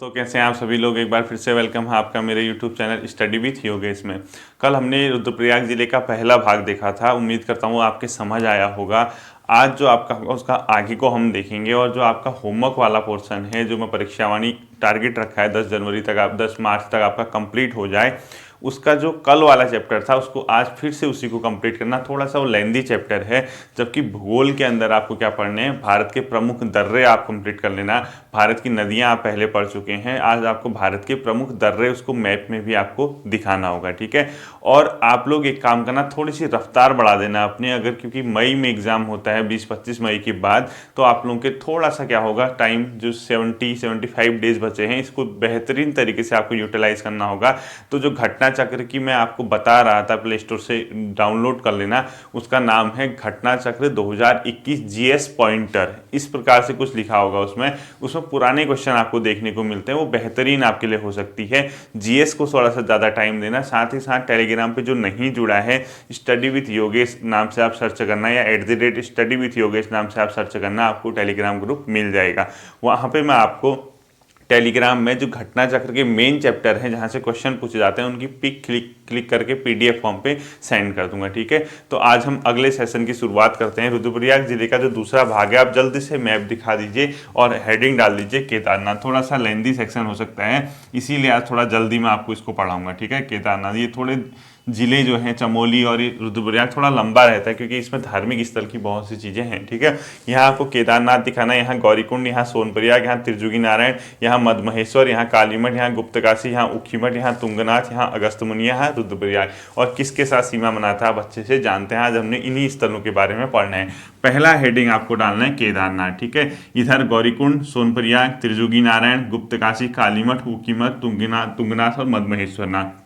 तो कैसे हैं आप सभी लोग। एक बार फिर से वेलकम है आपका मेरे YouTube channel study with Yogesh में। कल हमने रुद्रप्रयाग जिले का पहला भाग देखा था। उम्मीद करता हूँ आपके समझ आया होगा। आज जो आपका होगा उसका आगे को हम देखेंगे, और जो आपका होमवर्क वाला पोर्शन है जो मैं परीक्षावाणी टारगेट रखा है 10 जनवरी तक, आप 10 मार्च तक आपका कंप्लीट हो जाए, उसका जो कल वाला चैप्टर था उसको आज फिर से उसी को कंप्लीट करना। थोड़ा सा वो लेंदी चैप्टर है, जबकि भूगोल के अंदर आपको क्या पढ़ने हैं, भारत के प्रमुख दर्रे आप कंप्लीट कर लेना। भारत की नदियां आप पहले पढ़ चुके हैं, आज आपको भारत के प्रमुख दर्रे उसको मैप में भी आपको दिखाना होगा, ठीक है। और आप लोग एक काम करना, थोड़ी सी रफ्तार बढ़ा देना अपने, अगर क्योंकि मई में एग्जाम होता है 20-25 मई के बाद, तो आप लोगों के थोड़ा सा क्या होगा, टाइम जो 70-75 डेज बचे हैं इसको बेहतरीन तरीके से आपको यूटिलाइज करना होगा। तो जो घटना चक्र की मैं आपको बता रहा था, प्ले स्टोर से डाउनलोड कर लेना, उसका नाम है घटना चक्र 2021 जीएस पॉइंटर। इस प्रकार से कुछ लिखा होगा उसमें पुराने क्वेश्चन आपको देखने को मिलते हैं, वो बेहतरीन आपके लिए हो सकती है। जीएस को थोड़ा सा ज़्यादा टाइम देना। साथ ही साथ टेलीग्राम पे जो नहीं जुड़ा है, स्टडी विथ योगेश नाम से आप सर्च करना, या @स्टडी विथ योगेश नाम से आप सर्च करना, आपको टेलीग्राम ग्रुप मिल जाएगा। वहाँ पे मैं आपको टेलीग्राम में जो घटना चक्र के मेन चैप्टर हैं जहाँ से क्वेश्चन पूछे जाते हैं उनकी पिक क्लिक करके पीडीएफ फॉर्म पे सेंड कर दूंगा, ठीक है। तो आज हम अगले सेशन की शुरुआत करते हैं। रुद्रप्रयाग जिले का जो दूसरा भाग है, आप जल्दी से मैप दिखा दीजिए और हेडिंग डाल दीजिए केदारनाथ। थोड़ा सा लेंदी सेक्शन हो सकता है, इसीलिए आज थोड़ा जल्दी मैं आपको इसको पढ़ाऊंगा, ठीक है। केदारनाथ, ये थोड़े जिले जो हैं चमोली और रुद्रप्रयाग थोड़ा लंबा रहता है क्योंकि इसमें धार्मिक स्थल की बहुत सी चीज़ें हैं, ठीक है। यहाँ आपको केदारनाथ दिखाना है, यहाँ गौरीकुंड, यहाँ सोनप्रयाग, यहाँ त्रिजुगी नारायण, यहाँ मदमहेश्वर, यहाँ कालीमठ, यहाँ गुप्तकाशी, यहाँ उखीमठ, यहाँ तुंगनाथ, यहाँ अगस्त्यमुनि, यहाँ रुद्रप्रयाग। और किसके साथ सीमा बनाता है आप अच्छे से जानते हैं। आज हमने इन्हीं स्थलों के बारे में पढ़ना है। पहला हेडिंग आपको डालना है केदारनाथ, ठीक है। इधर गौरीकुंड, सोनप्रयाग, त्रिजुगी नारायण, गुप्तकाशी, कालीमठ, उखीमठ, तुंगनाथ और मदमहेश्वर नाथ।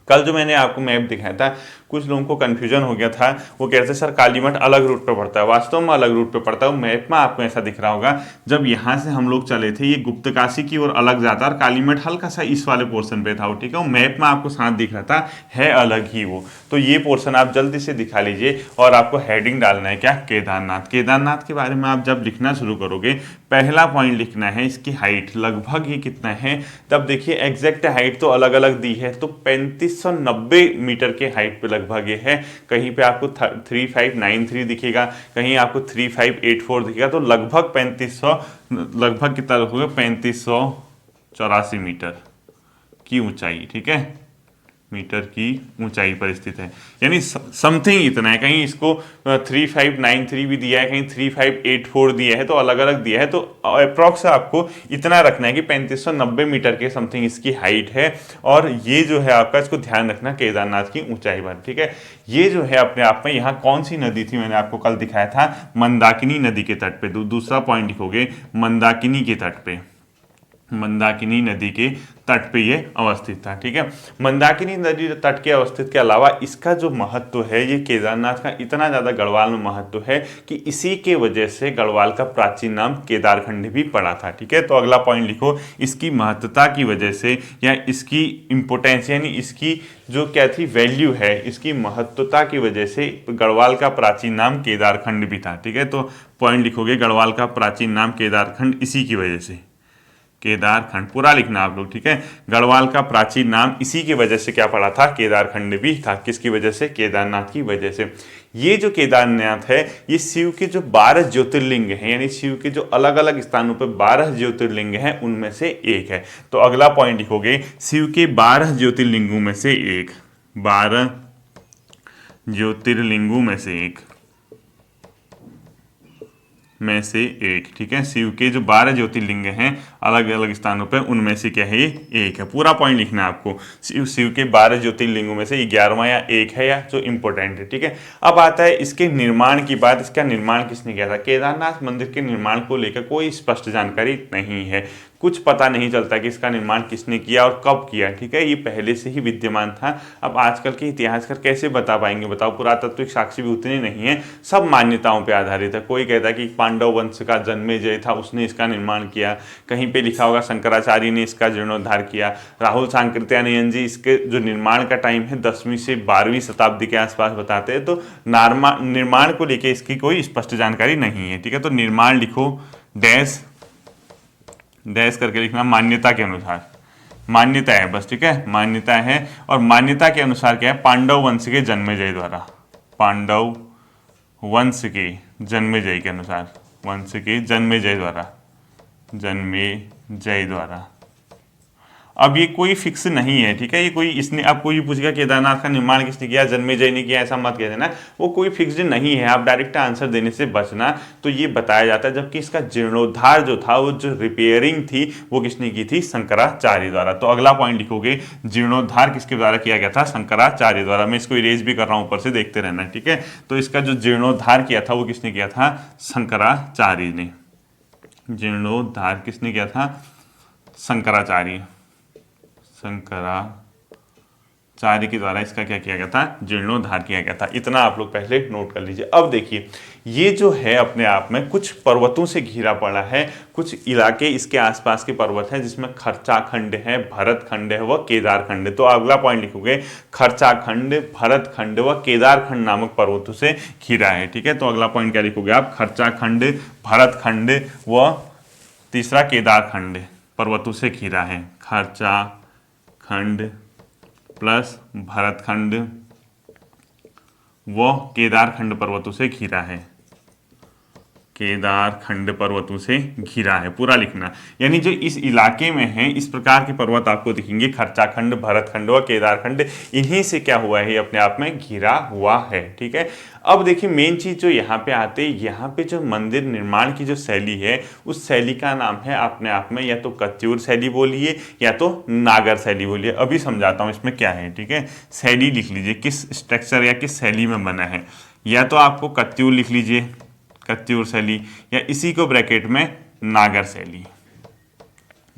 कल जो मैंने आपको मैप दिखाया था, कुछ लोगों को कन्फ्यूजन हो गया था, वो कह रहे थे सर कालीमठ अलग रूट पे पड़ता है। वास्तव में अलग रूट पे पड़ता है, मैप में आपको ऐसा दिख रहा होगा। जब यहाँ से हम लोग चले थे, ये गुप्तकाशी की ओर अलग जाता है और कालीमठ हल्का सा इस वाले पोर्शन पे था वो, ठीक है। वो मैप में आपको साथ दिख रहा था, है अलग ही वो। तो ये पोर्शन आप जल्दी से दिखा लीजिए और आपको हेडिंग डालना है क्या, केदारनाथ। केदारनाथ के बारे में आप जब लिखना शुरू करोगे, पहला पॉइंट लिखना है इसकी हाइट लगभग ही कितना है। तब देखिए एग्जैक्ट हाइट तो अलग अलग दी है, तो 3590 मीटर के हाइट पे लगभग ये है। कहीं पे आपको 3593 दिखेगा, कहीं आपको 3584 दिखेगा, तो लगभग 3500, लगभग कितना होगा, 3584 मीटर की ऊंचाई, ठीक है, मीटर की ऊंचाई पर स्थित है। यानी समथिंग इतना है, कहीं इसको 3593 भी दिया है, कहीं 3584 दिया है, तो अलग अलग दिया है। तो अप्रॉक्स आपको इतना रखना है कि 3590 मीटर के समथिंग इसकी हाइट है। और ये जो है आपका, इसको ध्यान रखना केदारनाथ की ऊंचाई पर, ठीक है। ये जो है अपने आप में, यहाँ कौन सी नदी थी मैंने आपको कल दिखाया था, मंदाकिनी नदी के तट पे। दूसरा पॉइंट लिखोगे मंदाकिनी के तट पे, मंदाकिनी नदी के तट पे ये अवस्थित था, ठीक है। मंदाकिनी नदी तट के अवस्थित के अलावा इसका जो महत्व है, ये केदारनाथ का इतना ज़्यादा गढ़वाल में महत्व है कि इसी के वजह से गढ़वाल का प्राचीन नाम केदारखंड भी पड़ा था, ठीक है। तो अगला पॉइंट लिखो, इसकी महत्वता की वजह से, या इसकी इंपोर्टेंस, यानी इसकी जो क्या थी, वैल्यू है, इसकी महत्वता की वजह से गढ़वाल का प्राचीन नाम केदारखंड भी था, ठीक है। तो पॉइंट लिखोगे गढ़वाल का प्राचीन नाम केदारखंड इसी की वजह से, केदारखंड पूरा लिखना आप लोग, ठीक है। गढ़वाल का प्राचीन नाम इसी की वजह से क्या पड़ा था, केदारखंड भी था। किसकी वजह से, केदारनाथ की वजह से। ये जो केदारनाथ है, ये शिव के जो 12 ज्योतिर्लिंग हैं, यानी शिव के जो अलग अलग स्थानों पर 12 ज्योतिर्लिंग हैं, उनमें से एक है। तो अगला पॉइंट लिखोगे, शिव के 12 ज्योतिर्लिंगों में से एक, 12 ज्योतिर्लिंगों में से एक, ठीक है। शिव के जो 12 ज्योतिर्लिंग हैं अलग अलग स्थानों पर, उनमें से क्या है, ये एक है। पूरा पॉइंट लिखना है आपको। शिव के 12 ज्योतिर्लिंगों में से 11वां या एक है, या जो इंपॉर्टेंट है, ठीक है। अब आता है इसके निर्माण की बात। इसका निर्माण किसने किया था? केदारनाथ मंदिर के निर्माण को लेकर कोई स्पष्ट जानकारी नहीं है, कुछ पता नहीं चलता कि इसका निर्माण किसने किया और कब किया, ठीक है। ये पहले से ही विद्यमान था। अब आजकल के इतिहासकार कैसे बता पाएंगे, बताओ। पुरातत्विक साक्ष्य भी उतने नहीं है, सब मान्यताओं पे आधारित है। कोई कहता है कि पांडव वंश का जन्मेजय था, उसने इसका निर्माण किया। कहीं पे लिखा होगा शंकराचार्य ने इसका जीर्णोद्धार किया। राहुल सांकृत्यायन जी इसके जो निर्माण का टाइम है 10वीं से 12वीं शताब्दी के आसपास बताते हैं। तो निर्माण को लेकर इसकी कोई स्पष्ट जानकारी नहीं है, ठीक है। तो निर्माण लिखो डैश डैश करके लिखना, मान्यता के अनुसार, मान्यता है बस, ठीक है, मान्यता है। और मान्यता के अनुसार क्या है, पांडव वंश के जन्मेजय द्वारा, पांडव वंश के जन्मेजय के अनुसार, वंश के जन्मेजय द्वारा, जन्मेजय द्वारा। अब ये कोई फिक्स नहीं है, ठीक है, ये कोई इसने अब कोई पूछेगा केदारनाथ का निर्माण किसने किया, जन्मेजय ने किया, ऐसा मत कह देना, वो कोई फिक्स्ड नहीं है, आप डायरेक्ट आंसर देने से बचना। तो ये बताया जाता है, जबकि इसका जीर्णोद्धार जो था, वो जो रिपेयरिंग थी, वो किसने की थी, शंकराचार्य द्वारा। तो अगला पॉइंट लिखोगे, जीर्णोद्धार किसके द्वारा किया गया था, शंकराचार्य द्वारा। मैं इसको इरेज भी कर रहा हूँ ऊपर से, देखते रहना, ठीक है। तो इसका जो जीर्णोद्धार किया था वो किसने किया था, शंकराचार्य ने। जीर्णोद्धार किसने किया था, शंकराचार्य, शंकराचार्य के द्वारा इसका क्या किया गया था, जीर्णोद्धार किया गया था। इतना आप लोग पहले नोट कर लीजिए। अब देखिए, ये जो है अपने आप में कुछ पर्वतों से घिरा पड़ा है, कुछ इलाके इसके आसपास के पर्वत हैं, जिसमें खर्चाखंड है, भरतखंड है व केदारखंड है। तो अगला पॉइंट लिखोगे, खर्चाखंड, भरतखंड व केदारखंड नामक पर्वतों से घिरा है, ठीक है। तो अगला पॉइंट क्या लिखोगे आप, खर्चाखंड, भरतखंड व तीसरा केदारखंड पर्वतों से घिरा है। खर्चाखंड प्लस भरतखंड व केदारखंड पर्वतों से घिरा है, केदारखंड पर्वतों से घिरा है, पूरा लिखना। यानी जो इस इलाके में है, इस प्रकार के पर्वत आपको दिखेंगे, खर्चाखंड, भरतखंड व केदारखंड, इन्हीं से क्या हुआ है, अपने आप में घिरा हुआ है, ठीक है। अब देखिए, मेन चीज जो यहाँ पे आते, यहाँ पे जो मंदिर निर्माण की जो शैली है, उस शैली का नाम है अपने आप में या तो कत्यूर शैली बोलिए या तो नागर शैली बोलिए। अभी समझाता हूँ इसमें क्या है, ठीक है। शैली लिख लीजिए, किस स्ट्रक्चर या किस शैली में बना है, या तो आपको कत्यूर लिख लीजिए, कत्यूर शैली, या इसी को ब्रैकेट में नागर शैली,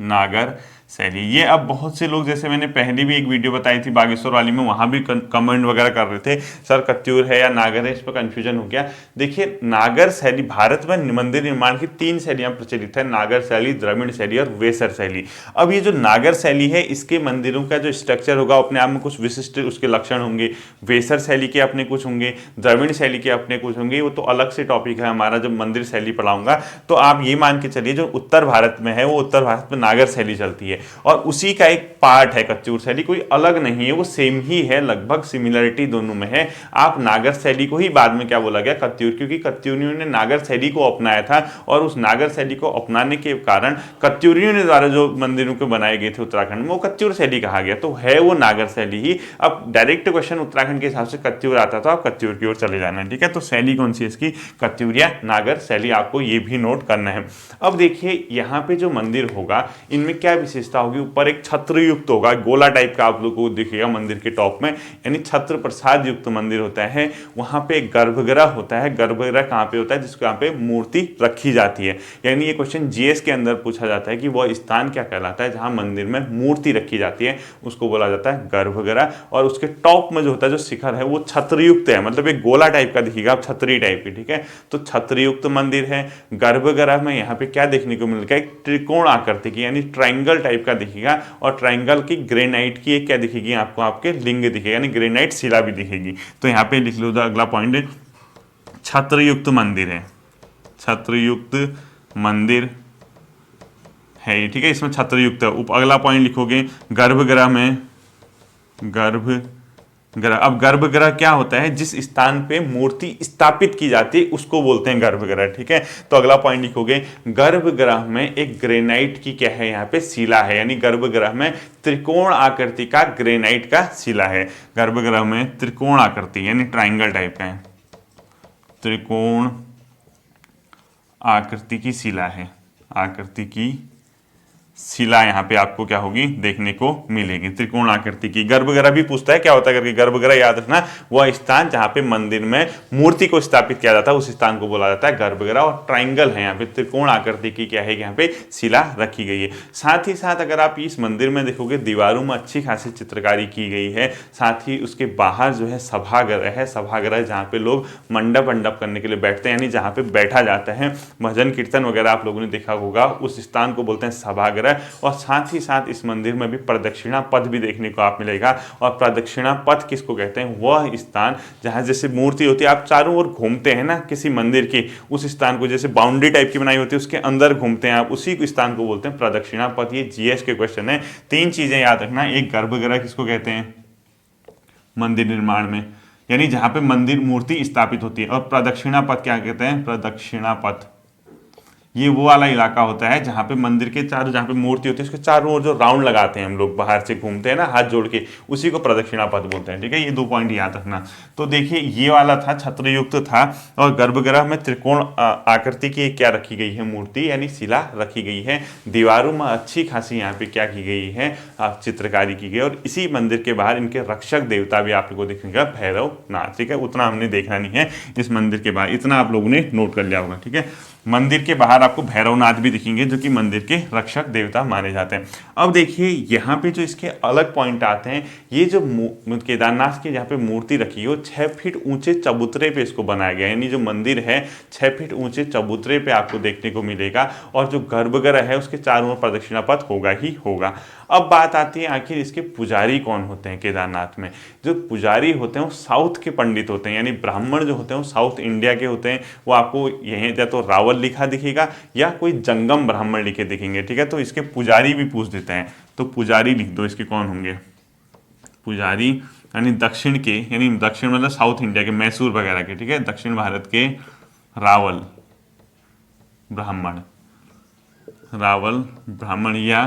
नागर शैली। ये अब बहुत से लोग, जैसे मैंने पहले भी एक वीडियो बताई थी बागेश्वर वाली में, वहां भी कमेंट वगैरह कर रहे थे, सर कत्यूर है या नागर है, इस पर कंफ्यूजन हो गया। देखिए, नागर शैली, भारत में मंदिर निर्माण की 3 शैलियां प्रचलित है, नागर शैली, द्रविड़ शैली और वेसर शैली। अब ये जो नागर शैली है, इसके मंदिरों का जो स्ट्रक्चर होगा, अपने आप में कुछ विशिष्ट उसके लक्षण होंगे। वेसर शैली के अपने कुछ होंगे, द्रविड़ शैली के अपने कुछ होंगे, वो तो अलग से टॉपिक है हमारा, जब मंदिर शैली पढ़ाऊंगा। तो आप ये मान के चलिए, जो उत्तर भारत में है, वो उत्तर भारत में नागर शैली चलती है, और उसी का एक पार्ट है कत्यूर शैली, कोई अलग नहीं है, वो सेम ही है, लगभग सिमिलरिटी दोनों में है। आप नागर शैली को ही बाद में क्या बोला गया, कत्यूर, क्योंकि कत्यूरियों ने नागर शैली को अपनाया था, और उस नागर शैली को अपनाने के कारण कत्यूरियों ने द्वारा जो मंदिरों को बनाए गए थे उत्तराखंड में, वो कत्यूर शैली कहा गया, तो है वो नागर शैली ही। अब डायरेक्ट क्वेश्चन उत्तराखंड के हिसाब से कत्यूर आता, तो आप कत्यूर की ओर चले जाना, ठीक है। तो शैली कौन सी है इसकी, कत्यूर या नागर शैली, आपको ये भी नोट करना है। अब देखिए, यहाँ पे जो मंदिर होगा, इनमें क्या विशेषता होगी, ऊपर एक छत्र युक्त होगा, गोला टाइप का आप लोगों को दिखेगा मंदिर के टॉप में, यानी छत्र प्रसाद युक्त मंदिर होता है। वहां पे एक गर्भगृह होता है, गर्भगृह कहाँ पे होता है, जिसको यहाँ पे मूर्ति रखी जाती है। यानी ये क्वेश्चन जीएस के अंदर पूछा जाता है कि वह स्थान क्या कहलाता है जहां मंदिर में मूर्ति रखी जाती है, उसको बोला जाता है गर्भगृह। और उसके टॉप में जो होता है, जो शिखर है, वो छत्रयुक्त है, मतलब एक गोला टाइप का दिखेगा, आप छतरी टाइप की, ठीक है। तो छत्रयुक्त मंदिर है। गर्भगृह में यहाँ पे क्या देखने को मिलेगा, एक त्रिकोण आकृति की, यानी ट्राइंगल टाइप का दिखेगा, और ट्राइंगल की ग्रेनाइट की एक क्या दिखेगी आपको, आपके लिंग दिखेगा, यानी ग्रेनाइट शिला भी दिखेगी। तो यहाँ पे लिख लो, अगला पॉइंट छत्रयुक्त मंदिर है, छत्रयुक्त मंदिर है ये, ठीक है, इसमें छत्रयुक्त है। अगला पॉइंट लिखोगे, गर्भगृह में, गर्भगृह। अब गर्भगृह क्या होता है, जिस स्थान पे मूर्ति स्थापित की जाती है उसको बोलते हैं गर्भगृह, ठीक है। तो अगला पॉइंट लिखोगे, गर्भगृह में एक ग्रेनाइट की क्या है, यहाँ पे शिला है, यानी गर्भगृह में त्रिकोण आकृति का ग्रेनाइट का शिला है। गर्भगृह में त्रिकोण आकृति, यानी ट्राइंगल टाइप का है, त्रिकोण आकृति की शिला है, आकृति की शिला यहाँ पे आपको क्या होगी, देखने को मिलेगी, त्रिकोण आकृति की। गर्भगृह भी पूछता है क्या होता है करके, गर्भगृह याद रखना, वह स्थान जहाँ पे मंदिर में मूर्ति को स्थापित किया जाता है, उस स्थान को बोला जाता है गर्भगृह। और ट्राइंगल है, यहाँ पे त्रिकोण आकृति की क्या है, यहाँ पे शिला रखी गई है। साथ ही साथ अगर आप इस मंदिर में देखोगे, दीवारों में अच्छी खासी चित्रकारी की गई है। साथ ही उसके बाहर जो है सभागृह है, सभागृह जहाँ पे लोग मंडप वंडप करने के लिए बैठते हैं, यानी जहाँ पे बैठा जाता है, भजन कीर्तन वगैरह आप लोगों ने देखा होगा, उस स्थान को बोलते हैं सभागृह। गर्भगृह, और साथ ही साथ इस मंदिर में भी प्रदक्षिणा पथ भी देखने को आप मिलेगा। और प्रदक्षिणा पथ किसको कहते हैं? वह स्थान जहाँ जैसे मूर्ति होती है, आप चारों ओर घूमते हैं ना किसी मंदिर की, उस स्थान को जैसे बाउंड्री टाइप की बनाई होती है उसके अंदर घूमते हैं आप, उसी स्थान को बोलते हैं प्रदक्षिणा पथ। ये जीएस के क्वेश्चन है। 3 चीजें याद रखना। एक, गर्भगृह किसको कहते हैं? मंदिर निर्माण में, यानी जहां पे मंदिर मूर्ति स्थापित होती है। और प्रदक्षिणा पथ क्या कहते हैं? प्रदक्षिणा पथ ये वो वाला इलाका होता है जहाँ पे मंदिर के चारों, जहाँ पे मूर्ति होती है उसके चारों ओर जो राउंड लगाते हैं हम लोग, बाहर से घूमते हैं ना हाथ जोड़ के, उसी को प्रदक्षिणा पथ बोलते हैं। ठीक है, ये 2 पॉइंट याद रखना। तो देखिए ये वाला था, छत्रयुक्त था, और गर्भगृह में त्रिकोण आकृति की क्या रखी गई है? मूर्ति यानी शिला रखी गई है। दीवारों में अच्छी खासी यहाँ पे क्या की गई है? चित्रकारी की गई। और इसी मंदिर के बाहर इनके रक्षक देवता भी आप लोगों को दिखेगा, भैरवनाथ। ठीक है, उतना हमने देखना नहीं है इस मंदिर के बाहर, इतना आप लोगों ने नोट कर लिया होगा। ठीक है, मंदिर के बाहर आपको भैरवनाथ भी दिखेंगे जो कि मंदिर के रक्षक देवता माने जाते हैं। अब देखिए यहाँ पे जो इसके अलग पॉइंट आते हैं, ये जो केदारनाथ की यहाँ पे मूर्ति रखी है वो 6 फीट ऊंचे चबूतरे पे इसको बनाया गया है, यानी जो मंदिर है 6 फीट ऊंचे चबूतरे पे आपको देखने को मिलेगा। और जो गर्भगृह है उसके चारों ओर प्रदक्षिणा पथ होगा ही होगा। अब बात आती है आखिर इसके पुजारी कौन होते हैं केदारनाथ में? जो पुजारी होते हैं वो साउथ के पंडित होते हैं, यानी ब्राह्मण जो होते हैं वो साउथ इंडिया के होते हैं। वो आपको यहीं या तो रावल लिखा दिखेगा या कोई जंगम ब्राह्मण लिखे दिखेंगे। ठीक है, तो इसके पुजारी भी पूछ देते हैं, तो पुजारी लिख दो इसके कौन होंगे? पुजारी यानी दक्षिण के, यानी दक्षिण मतलब साउथ इंडिया के, मैसूर वगैरह के। ठीक है, दक्षिण भारत के रावल ब्राह्मण, रावल ब्राह्मण, या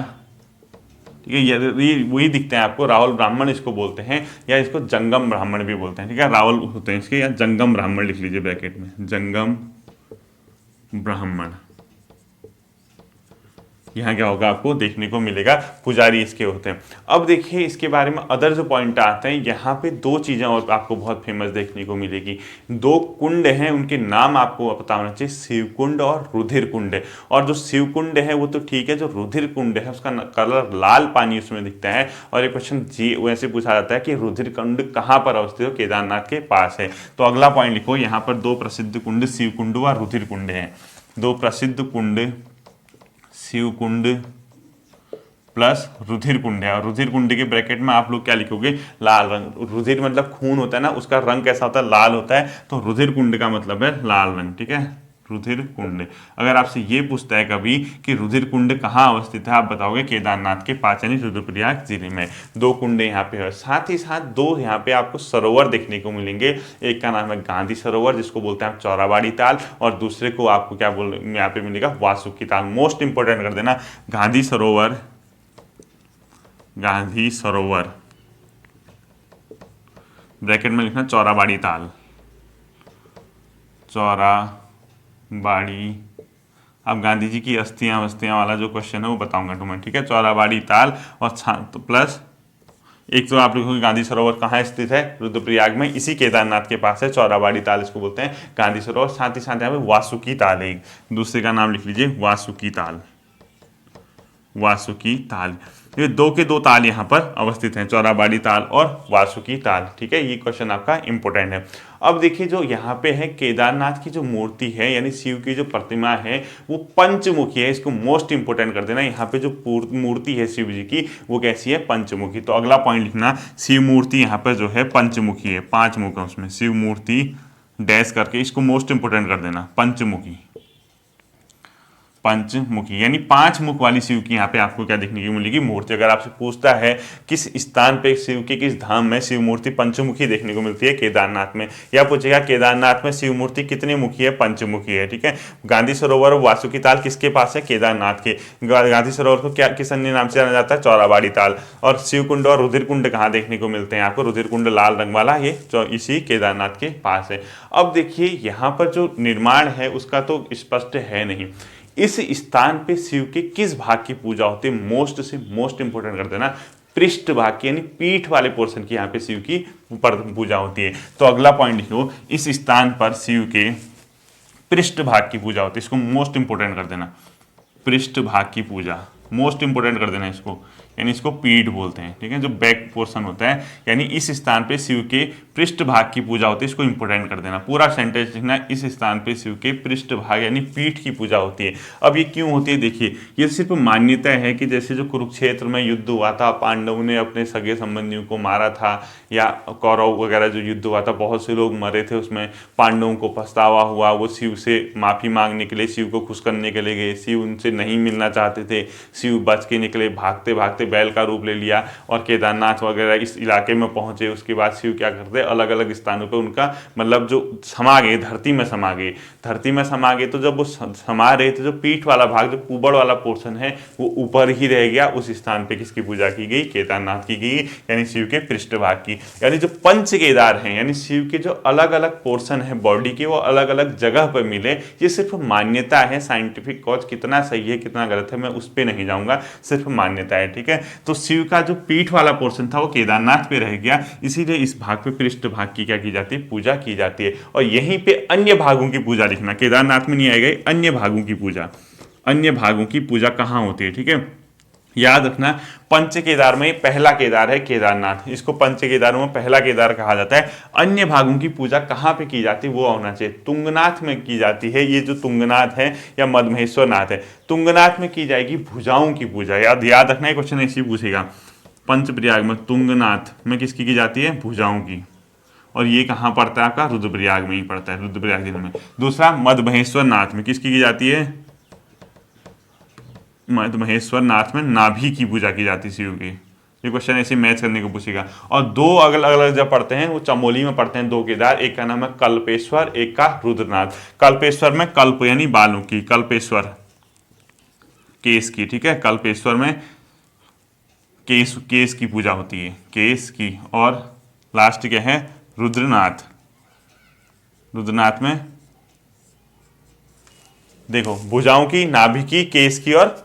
ठीक है ये वही दिखते हैं आपको, रावल ब्राह्मण इसको बोलते हैं, या इसको जंगम ब्राह्मण भी बोलते हैं। ठीक है, रावल होते हैं इसके, या जंगम ब्राह्मण लिख लीजिए ब्रैकेट में, जंगम ब्राह्मण। यहाँ क्या होगा आपको देखने को मिलेगा, पुजारी इसके होते हैं। अब देखिए इसके बारे में अदर जो पॉइंट आते हैं, यहाँ पे 2 चीजें और आपको बहुत फेमस देखने को मिलेगी। 2 कुंड हैं, उनके नाम आपको पता होना चाहिए, शिव कुंड और रुधिर कुंड। और जो शिव कुंड है वो तो ठीक है, जो रुधिर कुंड है उसका कलर लाल पानी उसमें दिखता है। और ये क्वेश्चन जी वैसे पूछा जाता है कि रुधिर कुंड कहाँ पर अवस्थित है? केदारनाथ के पास है। तो अगला पॉइंट लिखो, यहाँ पर 2 प्रसिद्ध कुंड शिव कुंड व रुधिर कुंड है। 2 प्रसिद्ध कुंड शिव कुंड प्लस रुधिर कुंड है। और रुधिर कुंड के ब्रैकेट में आप लोग क्या लिखोगे? लाल रंग। रुधिर मतलब खून होता है ना, उसका रंग कैसा होता है? लाल होता है। तो रुधिर कुंड का मतलब है लाल रंग। ठीक है, रुधिर कुंड। अगर आपसे ये पूछता है कभी कि रुधिर कुंड कहाँ अवस्थित है, आप बताओगे केदारनाथ के पास, यानी रुद्रप्रयाग जिले में। 2 कुंड यहाँ पे है, साथ ही साथ 2 यहाँ पे आपको सरोवर देखने को मिलेंगे। एक का नाम है गांधी सरोवर, जिसको बोलते हैं आप चौराबाड़ी ताल, और दूसरे को आपको क्या बोल यहाँ पे मिलेगा? वासुकी ताल। मोस्ट इंपोर्टेंट कर देना, गांधी सरोवर, गांधी सरोवर ब्रैकेट में लिखना चौराबाड़ी ताल, चौराबाड़ी। अब गांधी जी की अस्थियां वस्तियां वाला जो क्वेश्चन है वो बताऊंगा तुम्हें। ठीक है, चौराबाड़ी ताल और तो प्लस एक तो आप लोगों की गांधी सरोवर कहाँ स्थित है? रुद्रप्रयाग में, इसी केदारनाथ के पास है। चौराबाड़ी ताल इसको बोलते हैं, गांधी सरोवर। साथ ही साथ यहाँ पे वासुकी ताल है, दूसरे का नाम लिख लीजिए वासुकी ताल, वासुकी ताल। ये 2 के 2 ताल यहाँ पर अवस्थित हैं, चौराबाड़ी ताल और वासुकी ताल। ठीक है, ये क्वेश्चन आपका इंपॉर्टेंट है। अब देखिए जो यहाँ पे है केदारनाथ की जो मूर्ति है, यानी शिव की जो प्रतिमा है वो पंचमुखी है। इसको मोस्ट इंपोर्टेंट कर देना। यहाँ पे जो मूर्ति है शिव जी की वो कैसी है? पंचमुखी। तो अगला पॉइंट लिखना, शिव मूर्ति यहाँ पर जो है पंचमुखी है, 5 मुख है उसमें। शिव मूर्ति डैश करके इसको मोस्ट इंपोर्टेंट कर देना, पंचमुखी, पंचमुखी यानी 5 मुख वाली शिव की यहाँ पे आपको क्या देखने की मिलेगी? मूर्ति। अगर आपसे पूछता है किस स्थान पे शिव के किस धाम में शिव मूर्ति पंचमुखी देखने को मिलती है? केदारनाथ में। या पूछेगा केदारनाथ में शिव मूर्ति कितनी मुखी है? पंचमुखी है। ठीक है, गांधी सरोवर और वासुकी ताल किसके पास है? केदारनाथ के। गांधी सरोवर को क्या किस अन्य नाम से जाना जाता है? चौराबाड़ी ताल। और शिव कुंड और रुधिर कुंड कहाँ देखने को मिलते हैं आपको? रुधिर कुंड लाल रंग वाला, ये इसी केदारनाथ के पास है। अब देखिए यहाँ पर जो निर्माण है उसका तो स्पष्ट है नहीं। इस स्थान पे शिव के किस भाग की पूजा होती है? मोस्ट से मोस्ट इंपोर्टेंट कर देना, पृष्ठ भाग की, यानी पीठ वाले पोर्शन की यहाँ पे शिव की पूजा होती है। तो अगला पॉइंट लिखो, इस स्थान पर शिव के पृष्ठ भाग की पूजा होती है। इसको मोस्ट इंपोर्टेंट कर देना, पृष्ठ भाग की पूजा। मोस्ट इंपोर्टेंट कर देना इसको, यानी इसको पीठ बोलते हैं, ठीक है, जो बैक पोर्शन होता है, यानी इस स्थान पे शिव के पृष्ठ भाग की पूजा होती है, इसको इंपोर्टेंट कर देना। पूरा सेंटेंस लिखना, इस स्थान पे शिव के पृष्ठ भाग यानी पीठ की पूजा होती है। अब ये क्यों होती है, देखिए, ये सिर्फ मान्यता है कि जैसे जो कुरुक्षेत्र में युद्ध हुआ था, पांडवों ने अपने सगे संबंधियों को मारा था, या कौरव वगैरह जो युद्ध हुआ था, बहुत से लोग मरे थे उसमें, पांडवों को पछतावा हुआ, वो शिव से माफी मांगने के लिए, शिव को खुश करने के लिए गए, शिव उनसे नहीं मिलना चाहते थे, शिव बच के निकले, भागते भागते बैल का रूप ले लिया और केदारनाथ वगैरह इस इलाके में पहुंचे। उसके बाद शिव क्या करते, अलग अलग स्थानों पे उनका मतलब जो समा गए, धरती में समा गए, धरती में समा गए। तो जब वो समा रहे थे, जो पीठ वाला भाग, जो ऊपर वाला पोर्शन है, वो ऊपर ही रह गया। उस स्थान पे किसकी पूजा की गई, केदारनाथ की गई, यानी शिव के पृष्ठ भाग की। यानी जो पंच केदार हैं, यानी शिव के जो अलग अलग पोर्शन है बॉडी के, वो अलग अलग जगह पर मिले, ये सिर्फ मान्यता है। साइंटिफिक कॉज कितना सही है कितना गलत है मैं उस पर नहीं जाऊंगा, सिर्फ मान्यता है, ठीक है। तो शिव का जो पीठ वाला पोर्शन था वो केदारनाथ पे रह गया, इसीलिए इस भाग पे पृष्ठ भाग की क्या की जाती है, पूजा की जाती है। और यहीं पे अन्य भागों की पूजा लिखना, केदारनाथ में नहीं आएगा, अन्य भागों की पूजा, अन्य भागों की पूजा कहाँ होती है, ठीक है। याद रखना, पंच केदार में पहला केदार है केदारनाथ, इसको पंच केदारों में पहला केदार कहा जाता है। अन्य भागों की पूजा कहाँ पे की जाती है, वो होना चाहिए, तुंगनाथ में की जाती है। ये जो तुंगनाथ है या मदमहेश्वर नाथ है, तुंगनाथ में की जाएगी भुजाओं की पूजा। याद रखना, क्वेश्चन ऐसे ही पूछेगा, पंचप्रयाग में तुंगनाथ में किसकी की जाती है, भुजाओं की। और ये कहाँ पड़ता है आपका, रुद्रप्रयाग में ही पड़ता है, रुद्रप्रयाग जिले में। दूसरा मदमहेश्वर नाथ में किसकी की जाती है, महेश्वर नाथ में नाभि की पूजा की जाती है शिव की। ये क्वेश्चन ऐसे मैच करने को पूछेगा। और दो अलग अलग जब पढ़ते हैं, वो चमोली में पढ़ते हैं दो केदार, एक का नाम है कल्पेश्वर, एक का रुद्रनाथ। कल्पेश्वर में कल्प यानी बालों की, कल्पेश्वर केस की, ठीक है, कल्पेश्वर में केस की पूजा होती है, केस की। और लास्ट क्या है, रुद्रनाथ, रुद्रनाथ में देखो भुजाओं की, नाभि की, केस की और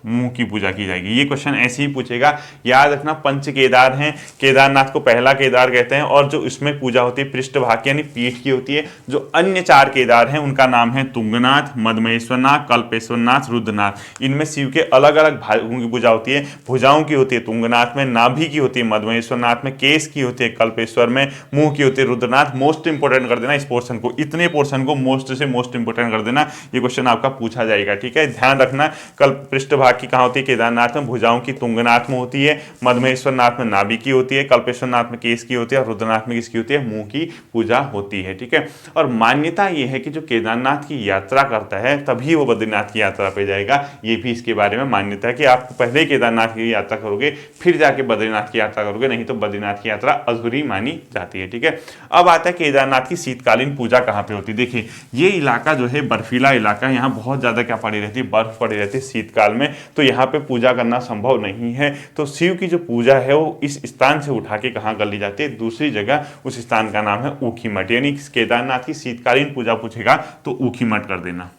मुंह की पूजा की जाएगी। ये क्वेश्चन ऐसे ही पूछेगा। याद रखना, पंच केदार हैं, केदारनाथ को पहला केदार कहते हैं, और जो इसमें पूजा होती है पृष्ठ भाग की यानी पीठ की होती है। जो अन्य चार केदार हैं उनका नाम है तुंगनाथ, मदमहेश्वरनाथ, कल्पेश्वरनाथ, रुद्रनाथ। इनमें शिव के अलग अलग भागों की पूजा होती है। भुजाओं की होती है तुंगनाथ में, नाभि की होती है मदमहेश्वरनाथ में, केस की होती है कल्पेश्वर में, मुंह की होती है रुद्रनाथ। मोस्ट इंपोर्टेंट कर देना इस पोर्शन को, इतने पोर्शन को मोस्ट से मोस्ट इंपोर्टेंट कर देना, ये क्वेश्चन आपका पूछा जाएगा, ठीक है। ध्यान रखना, कल पृष्ठ भाग की कहाँ होती है, केदारनाथ में, भुजाओं की तुंगनाथ में होती है, मदमहेश्वर नाथ में नाभि की होती है, कल्पेश्वर नाथ में केस की होती है, और रुद्रनाथ में किसकी होती है, मुंह की पूजा होती है, ठीक है। और मान्यता यह है कि जो केदारनाथ की यात्रा करता है तभी वो बद्रीनाथ की यात्रा पे जाएगा। ये भी इसके बारे में मान्यता है कि आप पहले केदारनाथ की यात्रा करोगे फिर जाके बद्रीनाथ की यात्रा करोगे, नहीं तो बद्रीनाथ की यात्रा अधूरी मानी जाती है, ठीक है। अब आता है केदारनाथ की शीतकालीन पूजा कहाँ पे होती है। देखिए ये इलाका जो है बर्फीला इलाका है, यहाँ बहुत ज्यादा क्या पड़ी रहती है, बर्फ पड़ी रहती है शीतकाल में, तो यहाँ पे पूजा करना संभव नहीं है। तो शिव की जो पूजा है वो इस स्थान से उठा के कहाँ कर ली जाती है, दूसरी जगह। उस स्थान का नाम है ऊखीमठ, यानी केदारनाथ की शीतकालीन पूजा पूछेगा तो ऊखीमठ कर देना।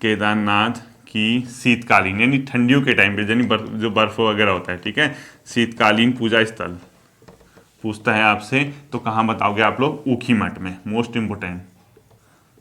केदारनाथ की शीतकालीन यानी ठंडियों के टाइम पे, यानी जो बर्फ वगैरह होता है, ठीक है। शीतकालीन पूजा स्थल पूछता है आपसे तो कहाँ बताओगे आप लोग, ऊखीमठ में, मोस्ट इंपोर्टेंट,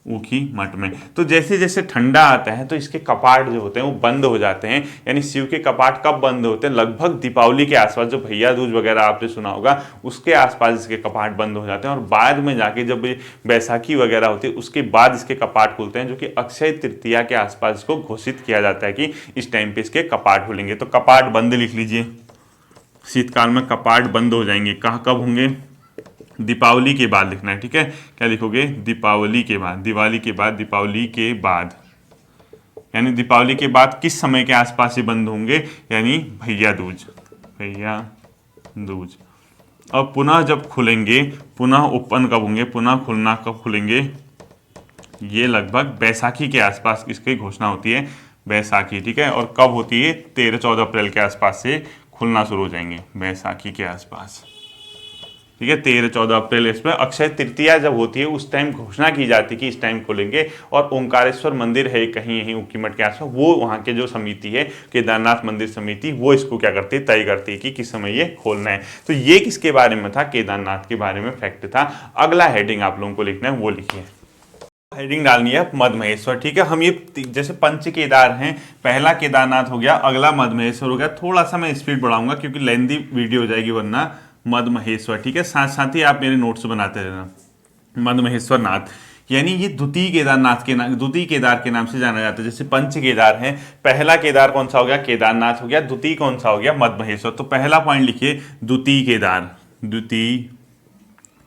ऊखीमठ में। तो जैसे जैसे ठंडा आता है तो इसके कपाट जो होते हैं वो बंद हो जाते हैं। यानी शिव के कपाट कब बंद होते हैं, लगभग दीपावली के आसपास, जो भैया दूज वगैरह आपने सुना होगा उसके आसपास इसके कपाट बंद हो जाते हैं। और बाद में जाके जब बैसाखी वगैरह होती है उसके बाद इसके कपाट खुलते हैं, जो कि अक्षय तृतीया के आसपास इसको घोषित किया जाता है कि इस टाइम पे इसके कपाट खुलेंगे। तो कपाट बंद लिख लीजिए, शीतकाल में कपाट बंद हो जाएंगे। कहाँ कब होंगे, दीपावली के बाद लिखना है, ठीक है। क्या लिखोगे, दीपावली के बाद, दिवाली के बाद, दीपावली के बाद, यानी दीपावली के बाद किस समय के आसपास ये बंद होंगे, यानी भैया दूज, भैया दूज। और पुनः जब खुलेंगे, पुनः ओपन कब होंगे, पुनः खुलना कब खुलेंगे, ये लगभग बैसाखी के आसपास इसकी घोषणा होती है, बैसाखी, ठीक है। और कब होती है, 13-14 अप्रैल के आसपास से खुलना शुरू हो जाएंगे, बैसाखी के आसपास, ठीक है। 13-14 अप्रैल इसमें अक्षय तृतीया जब होती है उस टाइम घोषणा की जाती है कि इस टाइम खोलेंगे। और ओंकारेश्वर मंदिर है कहीं यहीं ऊखीमठ के आसपास, वो वहाँ के जो समिति है केदारनाथ मंदिर समिति, वो इसको क्या करती है, तय करती है कि किस समय ये खोलना है। तो ये किसके बारे में था, केदारनाथ के बारे में फैक्ट था। अगला हेडिंग आप लोगों को लिखना है, वो लिखिए। हेडिंग डालनी है मद महेश्वर। ठीक है, हम ये जैसे पंच केदार हैं, पहला केदारनाथ हो गया, अगला मद महेश्वर हो गया। थोड़ा सा मैं स्पीड बढ़ाऊंगा क्योंकि लेंदी वीडियो हो जाएगी वरना। मद महेश्वर, ठीक है, साथ साथ ही आप मेरे नोट्स बनाते रहना। मद महेश्वर नाथ यानी ये द्वितीय केदारनाथ के नाम, द्वितीय केदार के नाम से जाना जाता है। जैसे पंच केदार हैं, पहला केदार कौन सा हो गया, केदारनाथ हो गया, द्वितीय कौन सा हो गया, मद महेश्वर। तो पहला पॉइंट लिखिए द्वितीय केदार। द्वितीय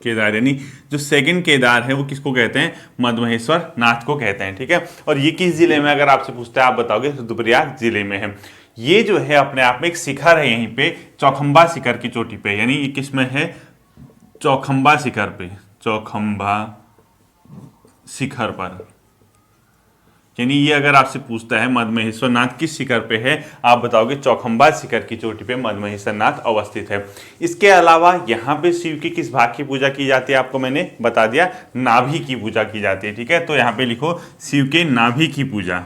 केदार यानी जो सेकंड केदार है वो किसको कहते हैं, मद महेश्वर नाथ को कहते हैं। ठीक है, और ये किस जिले में, अगर आपसे पूछते हैं आप बताओगे रुद्रप्रयाग जिले में है। ये जो है अपने आप में एक शिखर है, यहीं पे चौखंबा शिखर की चोटी पे, यानी ये किस में है, चौखंबा शिखर पे, चौखंबा शिखर पर। यानी ये अगर आपसे पूछता है मद महेश्वर नाथ किस शिखर पे है, आप बताओगे चौखंबा शिखर की चोटी पे मद महेश्वर नाथ अवस्थित है। इसके अलावा यहाँ पे शिव के किस भाग की पूजा की जाती है, आपको मैंने बता दिया, नाभि की पूजा की जाती है। ठीक है, तो यहाँ पे लिखो शिव के नाभि की पूजा,